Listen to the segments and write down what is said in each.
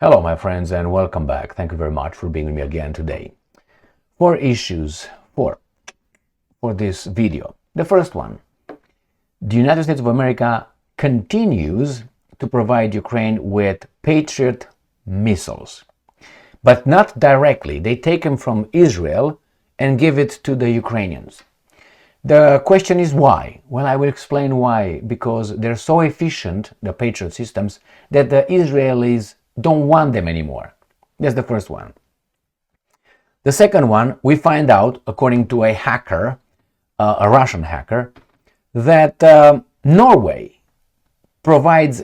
Hello, my friends, and welcome back. Thank you very much for being with me again today. Four issues for this video. The first one, the United States of America continues to provide Ukraine with Patriot missiles, but not directly. They take them from Israel and give it to the Ukrainians. The question is why? Well, I will explain why. Because they're so efficient, the Patriot systems, that the Israelis don't want them anymore. That's the first one. The second one, we find out, according to a hacker, a Russian hacker, that Norway provides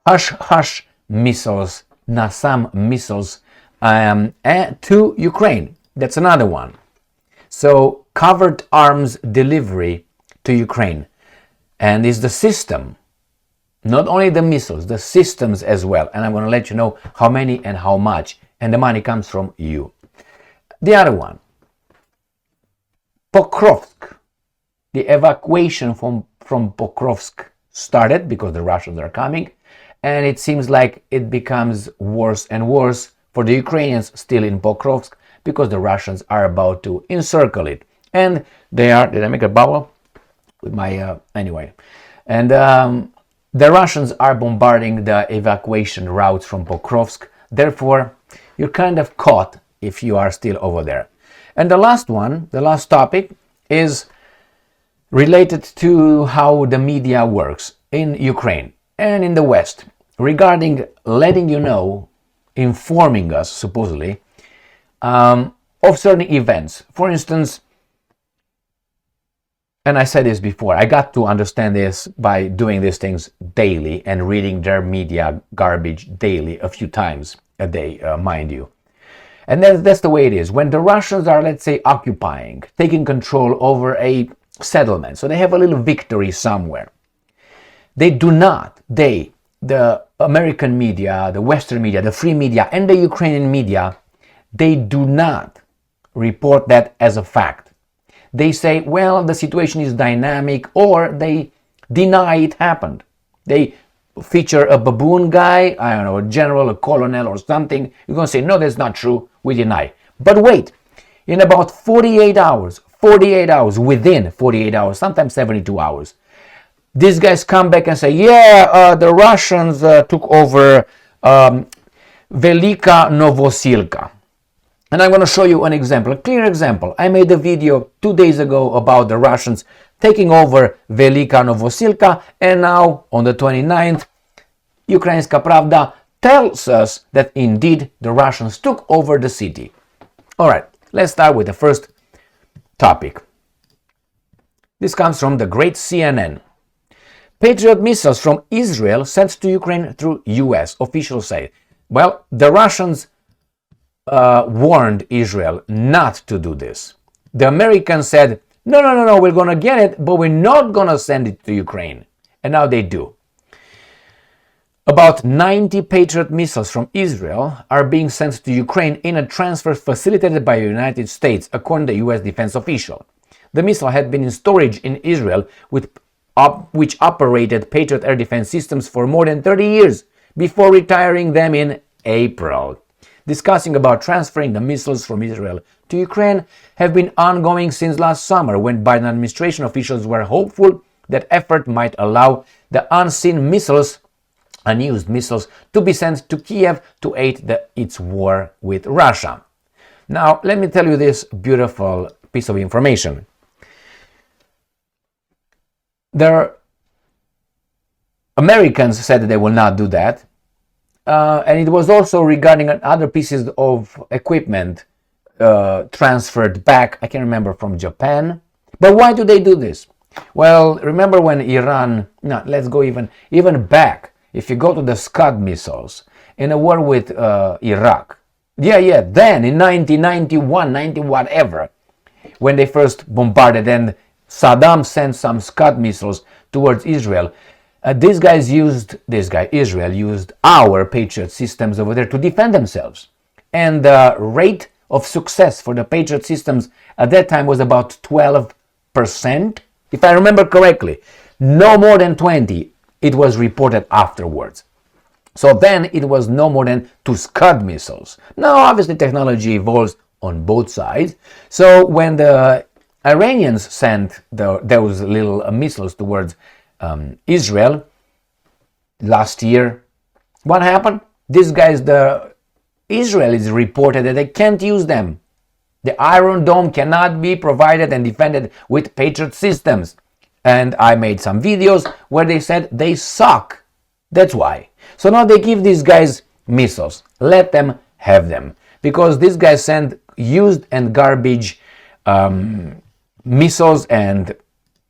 hush missiles, NASAMS missiles, to Ukraine. That's another one. So, covert arms delivery to Ukraine. And it's the system, not only the missiles, the systems as well. And I'm going to let you know how many and how much. And the money comes from you. The other one, Pokrovsk. The evacuation from Pokrovsk started because the Russians are coming. And it seems like it becomes worse and worse for the Ukrainians still in Pokrovsk, because the Russians are about to encircle it. And they are, did I make a bubble? With my, anyway. And the Russians are bombarding the evacuation routes from Pokrovsk. Therefore, you're kind of caught if you are still over there. And the last one, the last topic, is related to how the media works in Ukraine and in the West, regarding letting you know, informing us, supposedly, of certain events. For instance, and I said this before, I got to understand this by doing these things daily and reading their media garbage daily, a few times a day, mind you. And that's the way it is. When the Russians are, let's say, occupying, taking control over a settlement, so they have a little victory somewhere, they do not, the American media, the Western media, the free media, and the Ukrainian media, they do not report that as a fact. They say, well, the situation is dynamic, or they deny it happened. They feature a baboon guy, I don't know, a general, a colonel or something. You're going to say, no, that's not true, we deny. But wait, in about 48 hours, within 48 hours, sometimes 72 hours, these guys come back and say, yeah, the Russians took over Velyka Novosilka. And I'm going to show you an example, a clear example. I made a video 2 days ago about the Russians taking over Velyka Novosilka, and now on the 29th, Ukrainska Pravda tells us that indeed the Russians took over the city. All right, let's start with the first topic. This comes from the great CNN. Patriot missiles from Israel sent to Ukraine through US, officials say. Well, the Russians warned Israel not to do this. The Americans said, no, we're going to get it, but we're not going to send it to Ukraine. And now they do. About 90 Patriot missiles from Israel are being sent to Ukraine in a transfer facilitated by the United States, according to a US defense official. The missile had been in storage in Israel, which operated Patriot air defense systems for more than 30 years, before retiring them in April. Discussing about transferring the missiles from Israel to Ukraine have been ongoing since last summer, when Biden administration officials were hopeful that effort might allow the unseen missiles, unused missiles, to be sent to Kiev to aid its war with Russia. Now, let me tell you this beautiful piece of information. The Americans said that they will not do that. And it was also regarding other pieces of equipment transferred back, I can't remember, from Japan. But why do they do this? Well, remember when Iran, let's go even back. If you go to the Scud missiles in a war with Iraq, then in 1991, 90 whatever, when they first bombarded and Saddam sent some Scud missiles towards Israel, Israel used our Patriot systems over there to defend themselves. And the rate of success for the Patriot systems at that time was about 12%, if I remember correctly. No more than 20, it was reported afterwards. So then it was no more than 2 Scud missiles. Now, obviously, technology evolves on both sides. So when the Iranians sent those little missiles towards Israel last year, what happened? These guys, the Israelis reported that they can't use them. The Iron Dome cannot be provided and defended with Patriot systems. And I made some videos where they said they suck. That's why. So now they give these guys missiles. Let them have them. Because these guys send used and garbage missiles and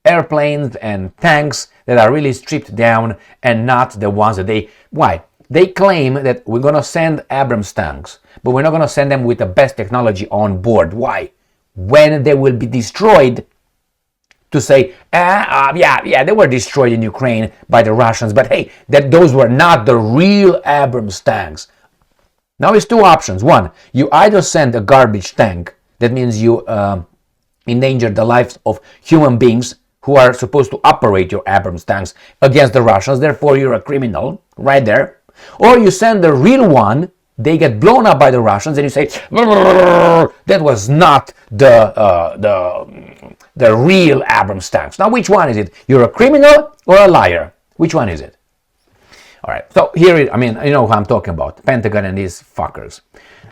airplanes and tanks that are really stripped down and not the ones that they... Why? They claim that we're going to send Abrams tanks, but we're not going to send them with the best technology on board. Why? When they will be destroyed, to say, they were destroyed in Ukraine by the Russians, but hey, those were not the real Abrams tanks. Now it's 2 options. One, you either send a garbage tank, that means you endanger the lives of human beings who are supposed to operate your Abrams tanks against the Russians, therefore you're a criminal, right there. Or you send the real one, they get blown up by the Russians, and you say, that was not the real Abrams tanks. Now, which one is it? You're a criminal or a liar? Which one is it? All right, so here, you know who I'm talking about, Pentagon and these fuckers.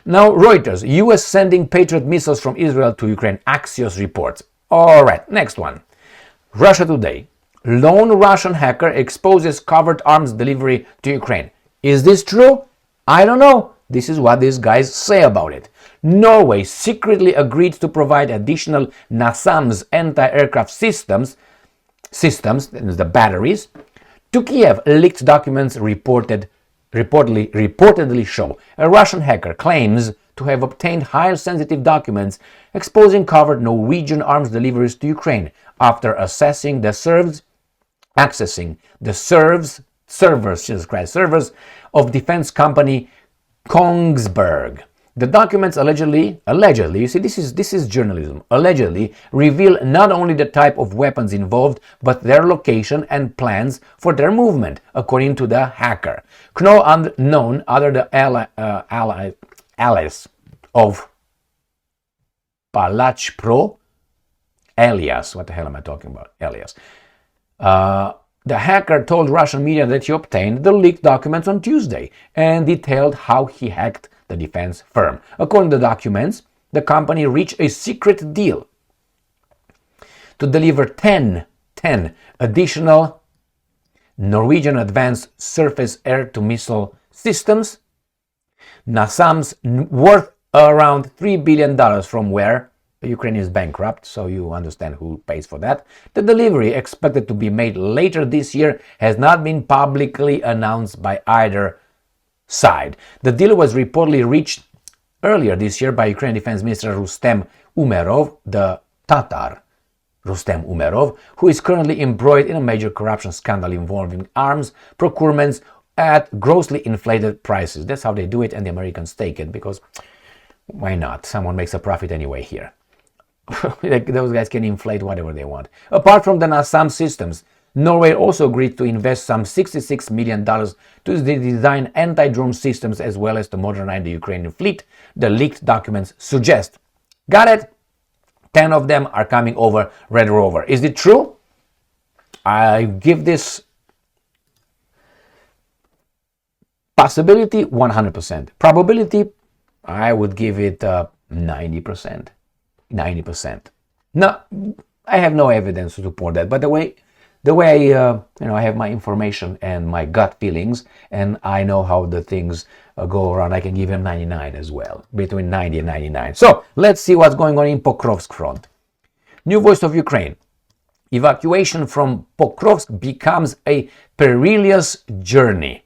Now, Reuters, US sending Patriot missiles from Israel to Ukraine, Axios reports. All right, next one. Russia Today, lone Russian hacker exposes covert arms delivery to Ukraine. Is this true? I don't know. This is what these guys say about it. Norway secretly agreed to provide additional NASAMS anti-aircraft systems, the batteries, to Kiev. Leaked documents reportedly show a Russian hacker claims to have obtained highly sensitive documents exposing covert Norwegian arms deliveries to Ukraine after accessing the servers of defense company Kongsberg. The documents allegedly, you see, this is journalism, allegedly reveal not only the type of weapons involved, but their location and plans for their movement, according to the hacker. Known under the alias of Palachpro, alias, what the hell am I talking about? Alias. The hacker told Russian media that he obtained the leaked documents on Tuesday and detailed how he hacked the defense firm. According to the documents, the company reached a secret deal to deliver 10 additional Norwegian advanced surface air-to-missile systems, NASAMS, worth around $3 billion, from where Ukraine is bankrupt, so you understand who pays for that. The delivery, expected to be made later this year, has not been publicly announced by either side. The deal was reportedly reached earlier this year by Ukrainian Defense Minister Rustem Umerov, the Tatar Rustem Umerov, who is currently embroiled in a major corruption scandal involving arms procurements at grossly inflated prices. That's how they do it, and the Americans take it, because why not? Someone makes a profit anyway here. Those guys can inflate whatever they want. Apart from the NASAM systems, Norway also agreed to invest some $66 million to design anti-drone systems as well as to modernize the Ukrainian fleet, the leaked documents suggest. Got it? 10 of them are coming over Red Rover. Is it true? I give this possibility 100%. Probability, I would give it 90%. 90%. No, I have no evidence to support that. But the way I have my information and my gut feelings, and I know how the things go around, I can give him 99 as well, between 90 and 99. So let's see what's going on in Pokrovsk front. New Voice of Ukraine. Evacuation from Pokrovsk becomes a perilous journey.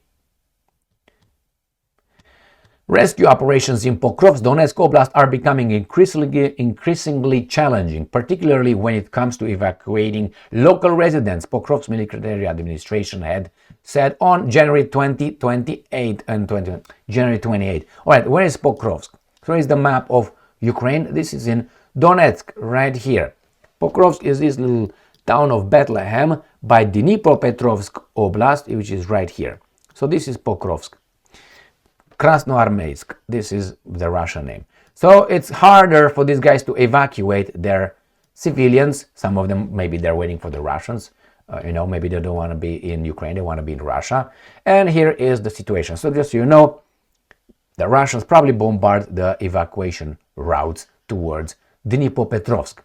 Rescue operations in Pokrovsk, Donetsk Oblast are becoming increasingly challenging, particularly when it comes to evacuating local residents, Pokrovsk military administration had said on January 28. All right, where is Pokrovsk? So here's the map of Ukraine. This is in Donetsk, right here. Pokrovsk is this little town of Bethlehem by Dnipropetrovsk Oblast, which is right here. So this is Pokrovsk. Krasnoarmeysk. This is the Russian name. So it's harder for these guys to evacuate their civilians. Some of them, maybe they're waiting for the Russians. Maybe they don't want to be in Ukraine, they want to be in Russia. And here is the situation. So just so you know, the Russians probably bombard the evacuation routes towards Dnipropetrovsk.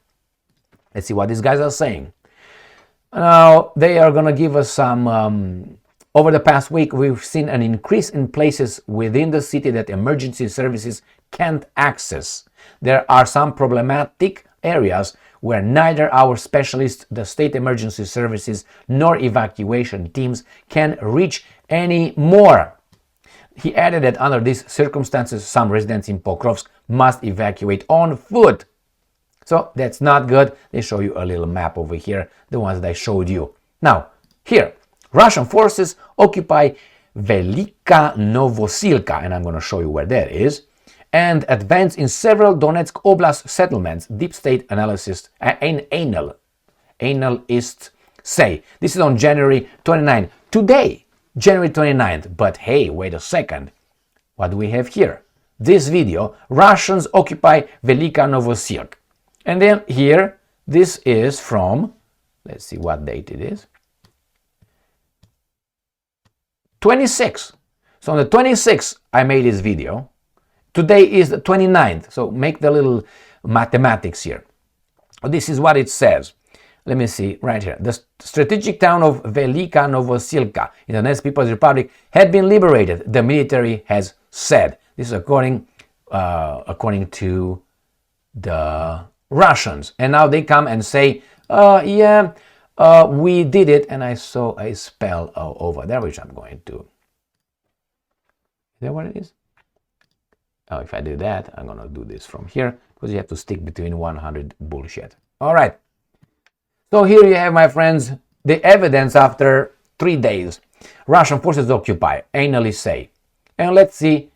Let's see what these guys are saying. Now, they are going to give us some... over the past week, we've seen an increase in places within the city that emergency services can't access. There are some problematic areas where neither our specialists, the state emergency services, nor evacuation teams can reach anymore. He added that under these circumstances, some residents in Pokrovsk must evacuate on foot. So that's not good. They show you a little map over here, the ones that I showed you. Now, here, Russian forces occupy Velyka Novosilka, and I'm going to show you where that is, and advance in several Donetsk Oblast settlements, DeepState analysts say. This is on January 29th. Today, January 29th. But hey, wait a second. What do we have here? This video, Russians occupy Velyka Novosilka. And then here, this is from, let's see what date it is. 26. So on the 26th, I made this video. Today is the 29th. So make the little mathematics here. This is what it says. Let me see right here. The strategic town of Velyka Novosilka in the Donetsk People's Republic had been liberated, the military has said. This is according to the Russians. And now they come and say, we did it, and I saw a spell over there, which I'm going to... Is that what it is? Oh, if I do that, I'm going to do this from here, because you have to stick between 100 bullshit. All right. So here you have, my friends, the evidence after 3 days. Russian forces occupy, analysts say. And let's see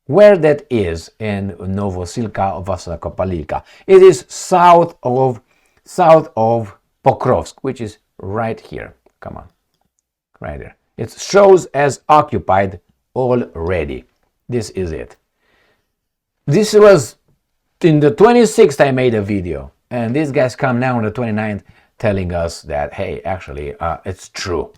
where that is in Novosilka, Vasakopalika. It is south of Pokrovsk, which is right here. Come on, right there. It shows as occupied already. This is it. This was in the 26th I made a video, and these guys come now on the 29th telling us that, hey, actually, it's true.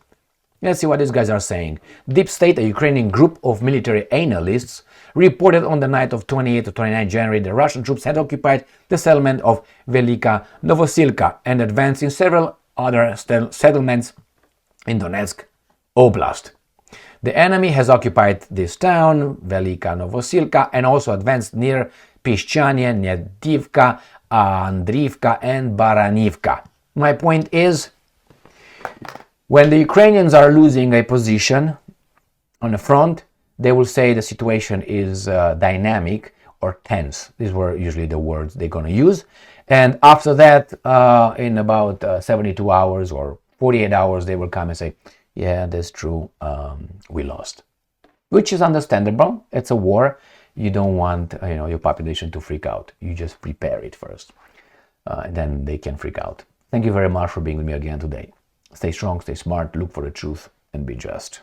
Let's see what these guys are saying. DeepState, a Ukrainian group of military analysts, reported on the night of 28 to 29 January the Russian troops had occupied the settlement of Velyka Novosilka and advanced in several other settlements in Donetsk Oblast. The enemy has occupied this town, Velyka Novosilka, and also advanced near Piszczanie, Nedivka, Andriivka, and Baranivka. My point is, when the Ukrainians are losing a position on the front, they will say the situation is dynamic or tense. These were usually the words they're going to use. And after that, in about 72 hours or 48 hours, they will come and say, yeah, that's true, we lost. Which is understandable. It's a war. You don't want your population to freak out. You just prepare it first. And then they can freak out. Thank you very much for being with me again today. Stay strong, stay smart, look for the truth, and be just.